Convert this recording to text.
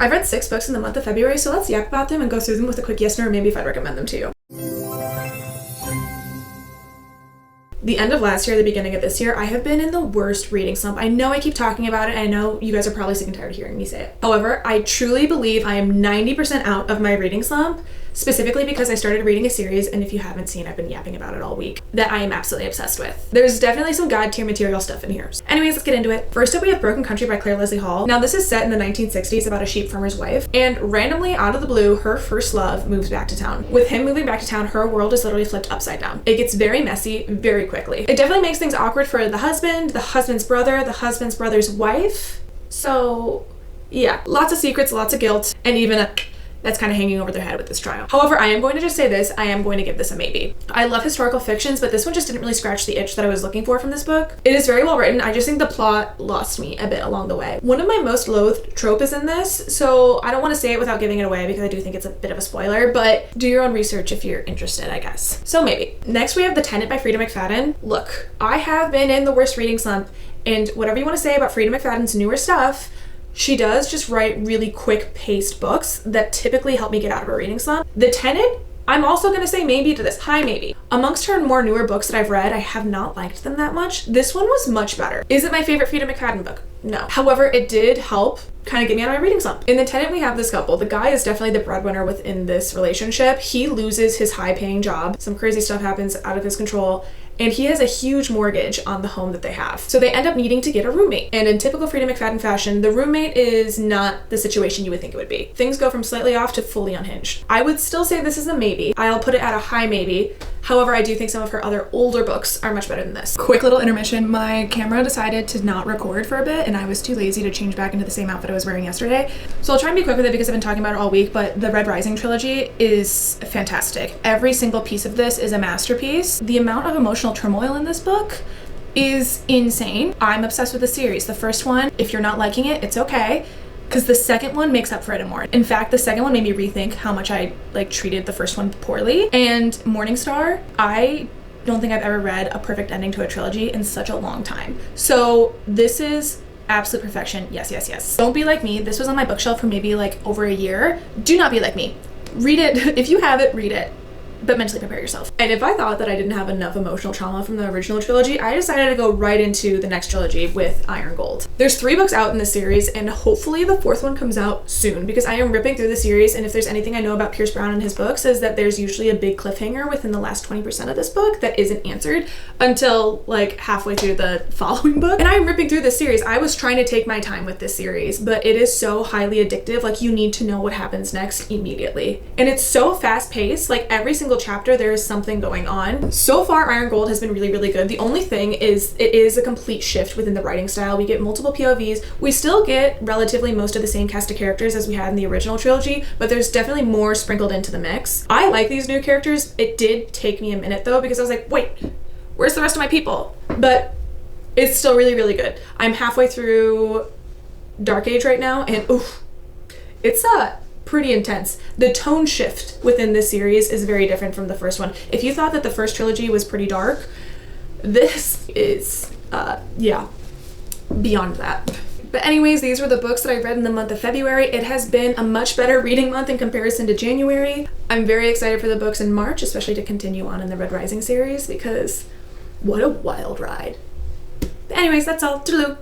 I've read 6 books in the month of February, so let's yap about them and go through them with a quick yes no, or maybe if I'd recommend them to you. The end of last year, the beginning of this year, I have been in the worst reading slump. I know I keep talking about it. I know you guys are probably sick and tired of hearing me say it. However, I truly believe I am 90% out of my reading slump, specifically because I started reading a series, and if you haven't seen, I've been yapping about it all week, that I am absolutely obsessed with. There's definitely some god tier material stuff in here. Anyways, let's get into it. First up, we have Broken Country by Clare Hall. Now, this is set in the 1960s about a sheep farmer's wife, and randomly, out of the blue, her first love moves back to town. With him moving back to town, her world is literally flipped upside down. It gets very messy very quickly. It definitely makes things awkward for the husband's brother, the husband's brother's wife. So, yeah, lots of secrets, lots of guilt, and even a that's kind of hanging over their head with this trial. However, I am going to just say this, I am going to give this a maybe. I love historical fictions, but this one just didn't really scratch the itch that I was looking for from this book. It is very well written. I just think the plot lost me a bit along the way. One of my most loathed trope is in this, so I don't want to say it without giving it away because I do think it's a bit of a spoiler, but do your own research if you're interested, I guess. So maybe. Next, we have The Tenant by Freida McFadden. Look, I have been in the worst reading slump, and whatever you want to say about Freida McFadden's newer stuff, she does just write really quick-paced books that typically help me get out of a reading slump. The Tenant, I'm also going to say maybe to this. High maybe. Amongst her more newer books that I've read, I have not liked them that much. This one was much better. Is it my favorite Freida McFadden book? No. However, it did help kind of get me out of my reading slump. In The Tenant, we have this couple. The guy is definitely the breadwinner within this relationship. He loses his high-paying job. Some crazy stuff happens out of his control, and he has a huge mortgage on the home that they have. So they end up needing to get a roommate. And in typical Freida McFadden fashion, the roommate is not the situation you would think it would be. Things go from slightly off to fully unhinged. I would still say this is a maybe. I'll put it at a high maybe. However, I do think some of her other older books are much better than this. Quick little intermission. My camera decided to not record for a bit, and I was too lazy to change back into the same outfit I was wearing yesterday. So I'll try and be quick with it because I've been talking about it all week, but the Red Rising trilogy is fantastic. Every single piece of this is a masterpiece. The amount of emotional turmoil in this book is insane. I'm obsessed with the series. The first one, if you're not liking it, it's okay, because the second one makes up for it more. In fact, the second one made me rethink how much I treated the first one poorly. And Morningstar, I don't think I've ever read a perfect ending to a trilogy in such a long time. So this is absolute perfection. Yes, yes, yes. Don't be like me. This was on my bookshelf for maybe over a year. Do not be like me. Read it. If you have it, read it. But mentally prepare yourself. And if I thought that I didn't have enough emotional trauma from the original trilogy, I decided to go right into the next trilogy with Iron Gold. There's 3 books out in this series, and hopefully the 4th one comes out soon, because I am ripping through the series, and if there's anything I know about Pierce Brown and his books is that there's usually a big cliffhanger within the last 20% of this book that isn't answered until halfway through the following book. And I'm ripping through this series. I was trying to take my time with this series, but it is so highly addictive. You need to know what happens next immediately. And it's so fast-paced. Every single chapter there is something going on. So far, Iron Gold has been really, really good. The only thing is it is a complete shift within the writing style. We get multiple POVs. We still get relatively most of the same cast of characters as we had in the original trilogy, but there's definitely more sprinkled into the mix. I like these new characters. It did take me a minute though, because I was like, wait, where's the rest of my people? But it's still really, really good. I'm halfway through Dark Age right now, and oof, it's pretty intense. The tone shift within this series is very different from the first one. If you thought that the first trilogy was pretty dark, this is, beyond that. But anyways, these were the books that I read in the month of February. It has been a much better reading month in comparison to January. I'm very excited for the books in March, especially to continue on in the Red Rising series, because what a wild ride. But anyways, that's all. Toodaloo.